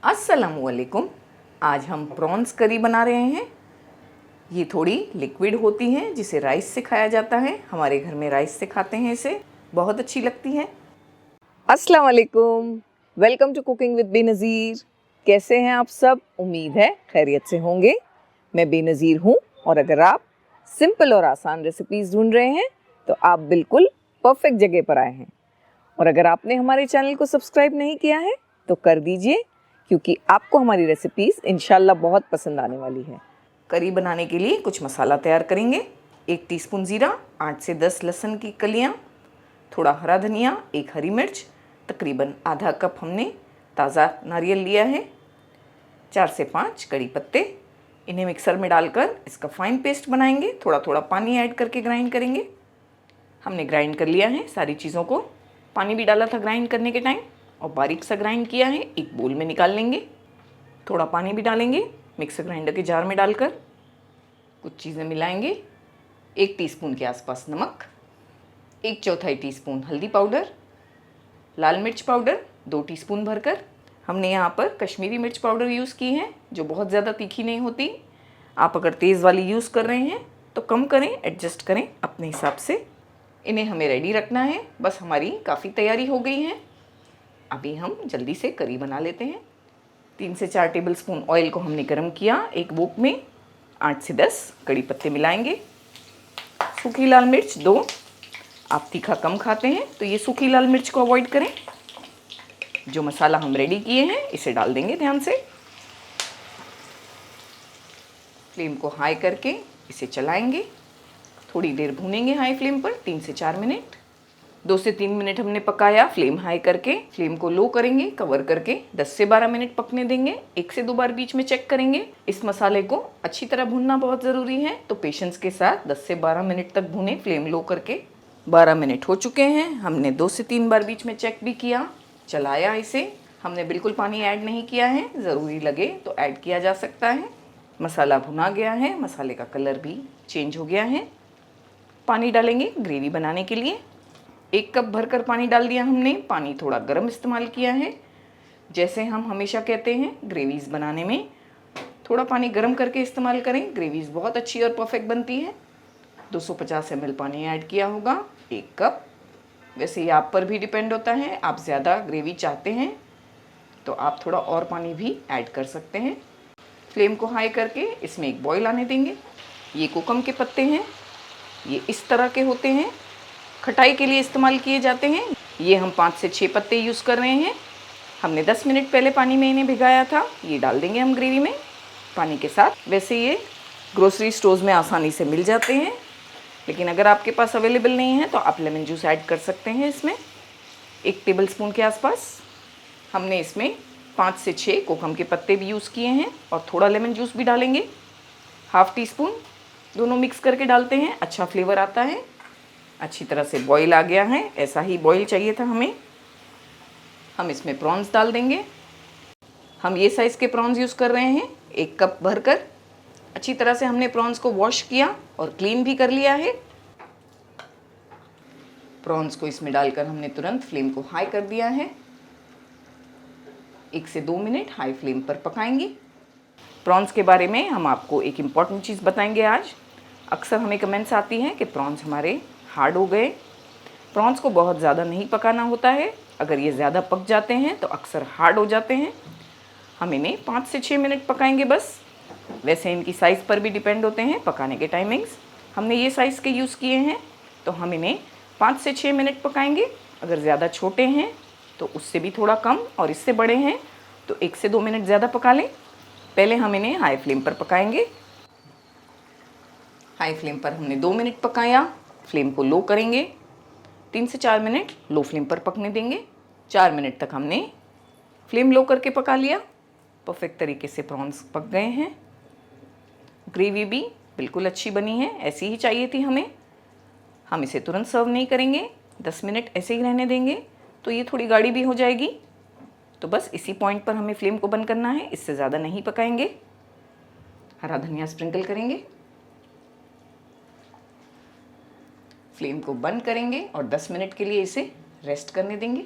अस्सलामुअलैकुम। आज हम प्रॉन्स करी बना रहे हैं। ये थोड़ी लिक्विड होती हैं जिसे राइस से खाया जाता है। हमारे घर में राइस से खाते हैं, इसे बहुत अच्छी लगती हैं। अस्सलामुअलैकुम, welcome to cooking with Benazir. कैसे हैं आप सब? उम्मीद है खैरियत से होंगे। मैं बेनज़ीर हूँ और अगर आप सिंपल और आसान रेसिपीज़ ढूंढ रहे हैं तो आप बिल्कुल परफेक्ट जगह पर आए हैं। और अगर आपने हमारे चैनल को सब्सक्राइब नहीं किया है तो कर दीजिए, क्योंकि आपको हमारी रेसिपीज़ इंशाल्लाह बहुत पसंद आने वाली है। करी बनाने के लिए कुछ मसाला तैयार करेंगे। 1 टीस्पून ज़ीरा, 8 से 10 लहसुन की कलियाँ, थोड़ा हरा धनिया, 1 हरी मिर्च, तकरीबन आधा कप हमने ताज़ा नारियल लिया है, 4 से 5 कड़ी पत्ते। इन्हें मिक्सर में डालकर इसका फाइन पेस्ट बनाएंगे। थोड़ा थोड़ा पानी ऐड करके ग्राइंड करेंगे। हमने ग्राइंड कर लिया है सारी चीज़ों को, पानी भी डाला था ग्राइंड करने के टाइम, और बारीक सा ग्राइंड किया है। एक बोल में निकाल लेंगे। थोड़ा पानी भी डालेंगे मिक्सर ग्राइंडर के जार में डालकर। कुछ चीज़ें मिलाएंगे। 1 टीस्पून के आसपास नमक, 1/4 टीस्पून हल्दी पाउडर, लाल मिर्च पाउडर 2 टीस्पून भरकर। हमने यहाँ पर कश्मीरी मिर्च पाउडर यूज़ की है, जो बहुत ज़्यादा तीखी नहीं होती। आप अगर तेज़ वाली यूज़ कर रहे हैं तो कम करें, एडजस्ट करें अपने हिसाब से। इन्हें हमें रेडी रखना है। बस हमारी काफ़ी तैयारी हो गई है। अभी हम जल्दी से करी बना लेते हैं। 3 से 4 टेबलस्पून ऑयल को हमने गर्म किया एक वोक में। 8 से 10 कड़ी पत्ते मिलाएंगे। सूखी लाल मिर्च 2। आप तीखा कम खाते हैं तो ये सूखी लाल मिर्च को अवॉइड करें। जो मसाला हम रेडी किए हैं इसे डाल देंगे ध्यान से। फ्लेम को हाई करके इसे चलाएंगे। थोड़ी देर भूनेंगे हाई फ्लेम पर, 3 से 4 मिनट। 2 से 3 मिनट हमने पकाया फ्लेम हाई करके। फ्लेम को लो करेंगे, कवर करके 10 से 12 मिनट पकने देंगे। 1 से 2 बार बीच में चेक करेंगे। इस मसाले को अच्छी तरह भूनना बहुत ज़रूरी है, तो पेशेंस के साथ 10 से 12 मिनट तक भूनें फ्लेम लो करके। 12 मिनट हो चुके हैं। हमने 2 से 3 बार बीच में चेक भी किया, चलाया इसे। हमने बिल्कुल पानी ऐड नहीं किया है, ज़रूरी लगे तो ऐड किया जा सकता है। मसाला भुना गया है, मसाले का कलर भी चेंज हो गया है। पानी डालेंगे ग्रेवी बनाने के लिए। 1 कप भरकर पानी डाल दिया हमने। पानी थोड़ा गर्म इस्तेमाल किया है। जैसे हम हमेशा कहते हैं ग्रेवीज़ बनाने में थोड़ा पानी गर्म करके इस्तेमाल करें, ग्रेवीज़ बहुत अच्छी और परफेक्ट बनती है। 250 ml पानी ऐड किया होगा, 1 कप। वैसे ये आप पर भी डिपेंड होता है, आप ज़्यादा ग्रेवी चाहते हैं तो आप थोड़ा और पानी भी ऐड कर सकते हैं। फ्लेम को हाई करके इसमें एक बॉयल आने देंगे। ये कोकम के पत्ते हैं, ये इस तरह के होते हैं, खटाई के लिए इस्तेमाल किए जाते हैं। ये हम 5 से 6 पत्ते यूज़ कर रहे हैं। हमने 10 मिनट पहले पानी में इन्हें भिगाया था। ये डाल देंगे हम ग्रेवी में पानी के साथ। वैसे ये ग्रोसरी स्टोर्स में आसानी से मिल जाते हैं, लेकिन अगर आपके पास अवेलेबल नहीं है तो आप लेमन जूस ऐड कर सकते हैं इसमें। 1 टेबलस्पून के आसपास। हमने इसमें 5 से 6 कोकम के पत्ते भी यूज़ किए हैं और थोड़ा लेमन जूस भी डालेंगे, 1/2 टीस्पून। दोनों मिक्स करके डालते हैं, अच्छा फ्लेवर आता है। अच्छी तरह से बॉईल आ गया है, ऐसा ही बॉईल चाहिए था हमें। हम इसमें प्रॉन्स डाल देंगे। हम ये साइज़ के प्रॉन्स यूज़ कर रहे हैं, 1 कप भरकर। अच्छी तरह से हमने प्रॉन्स को वॉश किया और क्लीन भी कर लिया है। प्रॉन्स को इसमें डालकर हमने तुरंत फ्लेम को हाई कर दिया है। 1 से 2 मिनट हाई फ्लेम पर पकाएंगे। प्रॉन्स के बारे में हम आपको एक इम्पॉर्टेंट चीज़ बताएंगे आज। अक्सर हमें कमेंट्स आती हैं कि प्रॉन्स हमारे हार्ड हो गए। प्रॉन्स को बहुत ज़्यादा नहीं पकाना होता है। अगर ये ज़्यादा पक जाते हैं तो अक्सर हार्ड हो जाते हैं। हम इन्हें 5 से 6 मिनट पकाएंगे बस। वैसे इनकी साइज़ पर भी डिपेंड होते हैं पकाने के टाइमिंग्स। हमने ये साइज़ के यूज़ किए हैं तो हम इन्हें 5 से 6 मिनट पकाएंगे। अगर ज़्यादा छोटे हैं तो उससे भी थोड़ा कम, और इससे बड़े हैं तो 1 से 2 मिनट ज़्यादा पका लें। पहले हम इन्हें हाई फ्लेम पर पकाएंगे। हाई फ्लेम पर हमने 2 मिनट पकाया। फ्लेम को लो करेंगे। 3 से 4 मिनट लो फ्लेम पर पकने देंगे। 4 मिनट तक हमने फ्लेम लो करके पका लिया। परफेक्ट तरीके से प्रॉन्स पक गए हैं। ग्रेवी भी बिल्कुल अच्छी बनी है, ऐसी ही चाहिए थी हमें। हम इसे तुरंत सर्व नहीं करेंगे, 10 मिनट ऐसे ही रहने देंगे तो ये थोड़ी गाढ़ी भी हो जाएगी। तो बस इसी पॉइंट पर हमें फ्लेम को बंद करना है, इससे ज़्यादा नहीं पकाएंगे। हरा धनिया स्प्रिंकल करेंगे। फ्लेम को बंद करेंगे और 10 मिनट के लिए इसे रेस्ट करने देंगे।